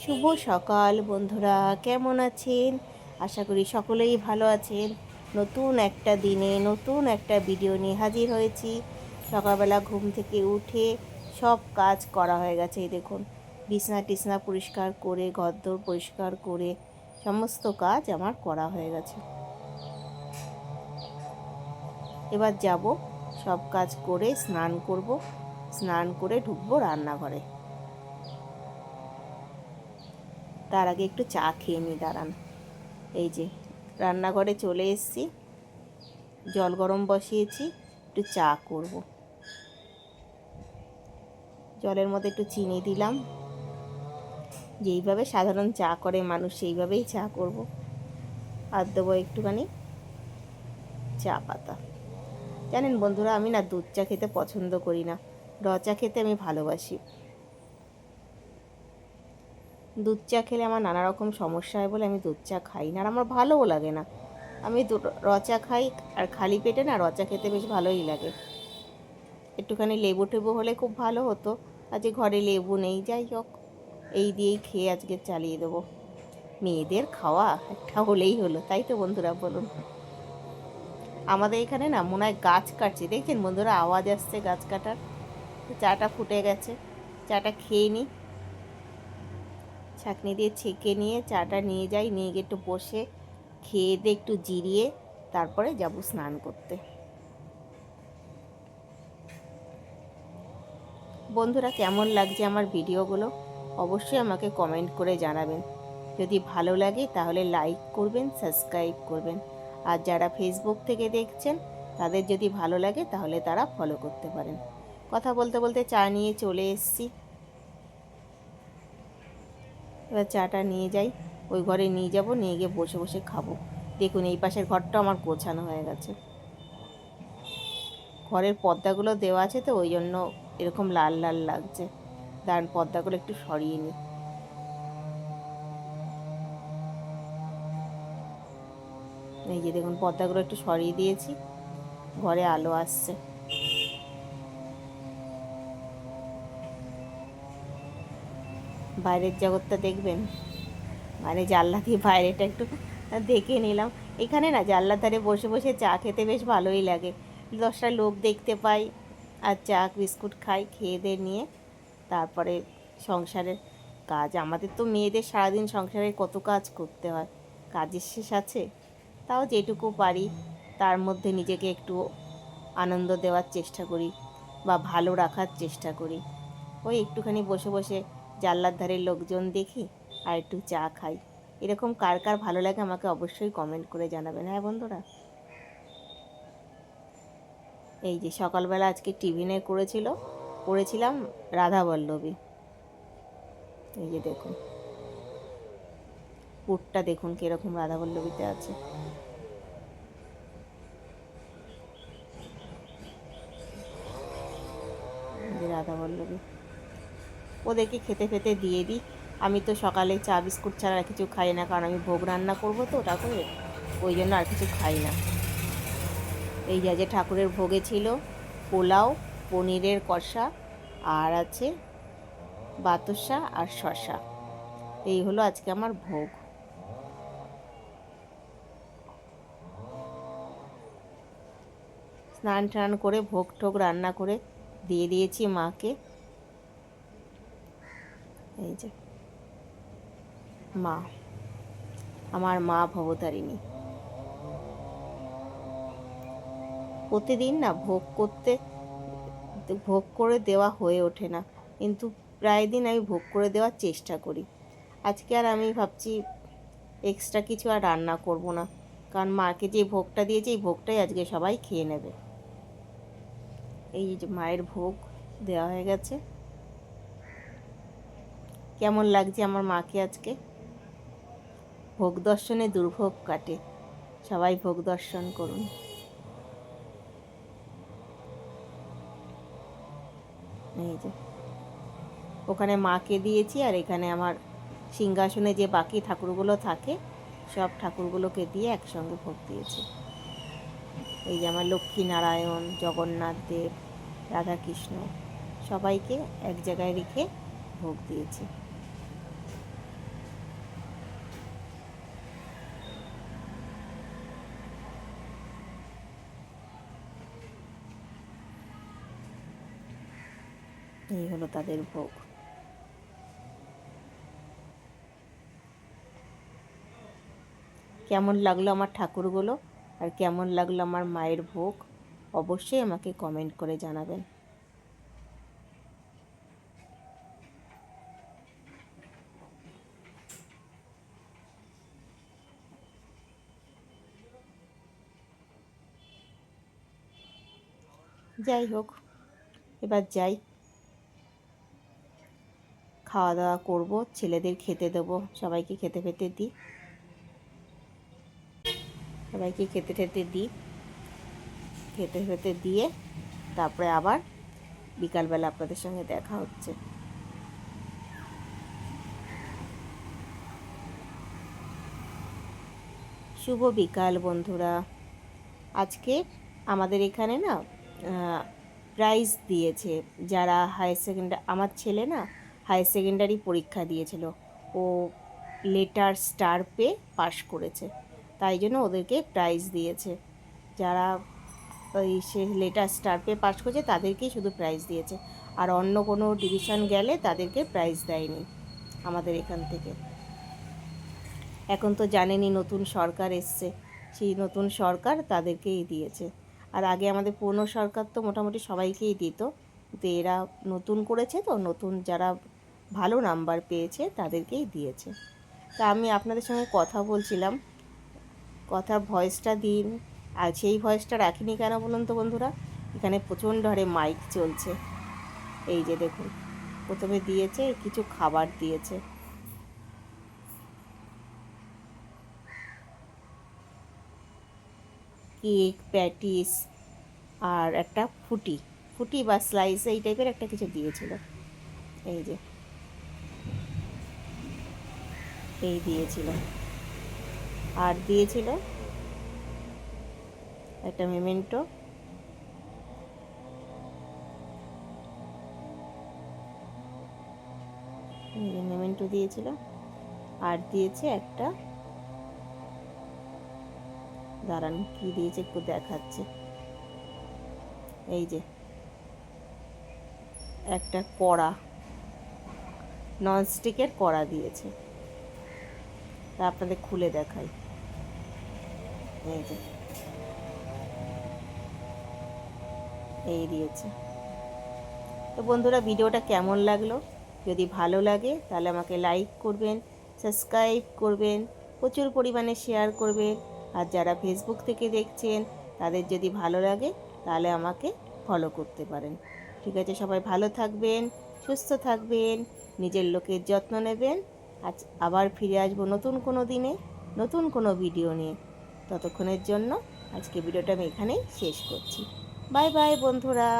শুভ সকাল বন্ধুরা, কেমন আছেন? আশা করি সকলেই ভালো আছেন। নতুন একটা দিনে নতুন একটা ভিডিও নিয়ে হাজির হয়েছি। সকালবেলা ঘুম থেকে উঠে সব কাজ করা হয়ে গেছে। এই দেখুন, বিছনা টিছনা পরিষ্কার করে, ঘরদোর পরিষ্কার করে সমস্ত কাজ আমার করা হয়ে গেছে। এবার যাব, সব কাজ করে স্নান করব, স্নান করে ঢুকবো রান্নাঘরে। তার আগে একটু চা খেয়ে নিই, দাঁড়ান। এই যে রান্নাঘরে চলে এসেছি, জল গরম বসিয়েছি, একটু চা করব। জলের মধ্যে একটু চিনি দিলাম, যেইভাবে সাধারণ চা করে মানুষ সেইভাবেই চা করব। আর দেবো একটুখানি চা পাতা। জানেন বন্ধুরা, আমি না দুধ চা খেতে পছন্দ করি না, র চা খেতে আমি ভালোবাসি। দুধ চা খেলে আমার নানা রকম সমস্যা হয় বলে আমি দুধ চা খাই না, আর আমার ভালোও লাগে না। আমি র চা খাই, আর খালি পেটে না র চা খেতে বেশ ভালোই লাগে। একটুখানি লেবু টেবু হলে খুব ভালো হতো, আজকে ঘরে লেবু নেই। যাই হোক, এই দিয়েই খেয়ে আজকে চালিয়ে দেবো। মেয়েদের খাওয়া একটা হলেই হলো, তাই তো বন্ধুরা বলুন। আমাদের এখানে না মনে হয় গাছ কাটছে, দেখছেন বন্ধুরা, আওয়াজ আসছে গাছ কাটার। চাটা ফুটে গেছে, চাটা খেয়ে নিই। ছাঁকনি দিয়ে ছেঁকে নিয়ে চাটা নিয়ে যাই, নিয়ে গিয়ে একটু বসে খেয়ে দিয়ে একটু জিরিয়ে তারপরে যাব স্নান করতে। বন্ধুরা, কেমন লাগছে আমার ভিডিওগুলো অবশ্যই আমাকে কমেন্ট করে জানাবেন। যদি ভালো লাগে তাহলে লাইক করবেন, সাবস্ক্রাইব করবেন। আর যারা ফেসবুক থেকে দেখছেন তাদের যদি ভালো লাগে তাহলে তারা ফলো করতে পারেন। কথা বলতে বলতে চা নিয়ে চলে এসেছি। এবার চাটা নিয়ে যাই, ওই ঘরে নিয়ে যাব, নিয়ে গিয়ে বসে বসে খাবো। দেখুন, এই পাশের ঘরটা আমার গোছানো হয়ে গেছে। ঘরের পর্দাগুলো দেওয়া আছে তো ওই জন্য এরকম লাল লাল লাগছে। দাঁড়ান, পর্দাগুলো একটু সরিয়ে নিই। এই যে দেখুন, পর্দাগুলো একটু সরিয়ে দিয়েছি, ঘরে আলো আসছে। বাইরের জগৎটা দেখবেন, মানে জানলা দিয়ে বাইরেটা একটু দেখে নিলাম। এখানে না জানলার ধারে বসে বসে চা খেতে বেশ ভালোই লাগে। 10টা লোক দেখতে পাই, আর চা বিস্কুট খাই, খেয়ে দিয়ে নিয়ে তারপরে সংসারের কাজ। আমাদের তো মেয়েদের সারাদিন সংসারে কত কাজ করতে হয়, কাজের শেষ আছে? তাও যেটুকু পারি তার মধ্যে নিজেকে একটু আনন্দ দেওয়ার চেষ্টা করি বা ভালো রাখার চেষ্টা করি। ওই একটুখানি বসে বসে জানলার ধারে লোকজন দেখি আর একটু চা খাই। এরকম কার কার ভালো লাগে আমাকে অবশ্যই কমেন্ট করে জানাবেন। হ্যাঁ বন্ধুরা, এই যে সকালবেলা আজকে টিফিনে করেছিলাম রাধাবল্লভী। এই যে দেখুন, পুরটা দেখুন কীরকম রাধাবল্লভীতে আছে। যে রাধাবল্লভী, ওদেরকে খেতে খেতে দিয়ে দিই। আমি তো সকালে চা বিস্কুট ছাড়া আর কিছু খাই না, কারণ আমি ভোগ রান্না করবো তো ঠাকুরের, ওই জন্য আর কিছু খাই না। এই যে ঠাকুরের ভোগে ছিল পোলাও, পনিরের কষা, আর আছে বাতাসা আর শসা। এই হলো আজকে আমার ভোগ। স্নান টান করে ভোগ টোগ রান্না করে দিয়ে দিয়েছি মাকে। এই যে মা, আমার মা ভবতারিণী। প্রতিদিন না ভোগ করে দেওয়া হয়ে ওঠে না, কিন্তু প্রায় দিন আমি ভোগ করে দেওয়ার চেষ্টা করি। আজকে আর আমি ভাবছি এক্সট্রা কিছু আর রান্না করব না, কারণ মাকে যে ভোগটা দিয়েছি এই ভোগটাই আজকে সবাই খেয়ে নেবে। এই যে মায়ের ভোগ দেওয়া হয়ে গেছে। কেমন লাগছে আমার মাকে আজকে? ভোগ দর্শনে দুর্ভোগ কাটে, সবাই ভোগ দর্শন করুন। এই যে ওখানে মাকে দিয়েছি, আর এখানে আমার সিংহাসনে যে বাকি ঠাকুরগুলো থাকে সব ঠাকুরগুলোকে দিয়ে একসঙ্গে ভোগ দিয়েছি। এই যে আমার লক্ষ্মীনারায়ণ, জগন্নাথ দেব, রাধাকৃষ্ণ, সবাইকে এক জায়গায় রেখে ভোগ দিয়েছি। এই হলো তাদের ভোগ। কেমন লাগলো আমার ঠাকুরগুলো আর কেমন লাগলো আমার মায়ের ভোগ অবশ্যই আমাকে কমেন্ট করে জানাবেন। যাই হোক, এবার যাই, খাওয়া দাওয়া করবো, ছেলেদের খেতে দেবো, সবাইকে খেতে ফেতে দিই, সবাইকে খেতে টেতে দিই, খেতে ফেতে দিয়ে তারপরে আবার বিকালবেলা আপনাদের সঙ্গে দেখা হচ্ছে। শুভ বিকাল বন্ধুরা। আজকে আমাদের এখানে না প্রাইজ দিয়েছে যারা হায়ার সেকেন্ডারি, আমার ছেলে না হায়ার সেকেন্ডারি পরীক্ষা দিয়েছিল, ও লেটার স্টার পেয়ে পাশ করেছে, তাই জন্য ওদেরকে প্রাইজ দিয়েছে। যারা ওই সে লেটার স্টার পেয়ে পাশ করেছে তাদেরকেই শুধু প্রাইজ দিয়েছে, আর অন্য কোনো ডিভিশন গেলে তাদেরকে প্রাইজ দেয়নি আমাদের এখান থেকে। এখন তো জানেনই নতুন সরকার এসছে, সেই নতুন সরকার তাদেরকেই দিয়েছে। আর আগে আমাদের পুরনো সরকার তো মোটামুটি সবাইকেই দিত, কিন্তু এরা নতুন করেছে তো, নতুন যারা ভালো নাম্বার পেয়েছে তাদেরকেই দিয়েছে। তা আমি আপনাদের সঙ্গে কথা বলছিলাম, কথার ভয়েসটা দিন, আর সেই ভয়েসটা রাখিনি কেন বলুন তো বন্ধুরা, এখানে প্রচণ্ড হারে মাইক চলছে। এই যে দেখুন, প্রথমে দিয়েছে কিছু খাবার দিয়েছে, কেক, প্যাটিস আর একটা ফুটি, ফুটি বা স্লাইস এই টাইপের একটা কিছু দিয়েছিল। এই যে এই দিয়েছিল, আর দিয়েছিল একটা মেমেন্টো, এই যে মেমেন্টো দিয়েছিল, আর দিয়েছে একটা, দাঁড়ান কি দিয়েছে একটু দেখাচ্ছে, এই যে একটা কড়া, ননস্টিকের কড়া দিয়েছে, তা আপনাদের খুলে দেখাই। এই যে এই দিয়েছে। তো বন্ধুরা, ভিডিওটা কেমন লাগলো? যদি ভালো লাগে তাহলে আমাকে লাইক করবেন, সাবস্ক্রাইব করবেন, প্রচুর পরিমাণে শেয়ার করবেন, আর যারা ফেসবুক থেকে দেখছেন তাদের যদি ভালো লাগে তাহলে আমাকে ফলো করতে পারেন। ঠিক আছে, সবাই ভালো থাকবেন, সুস্থ থাকবেন, নিজের লোকের যত্ন নেবেন। আজ আবার ফিরে আসবো নতুন কোনো দিনে, নতুন কোনো ভিডিও নিয়ে। ততক্ষণের জন্য আজকে ভিডিওটা আমি এখানেই শেষ করছি। বাই বাই বন্ধুরা।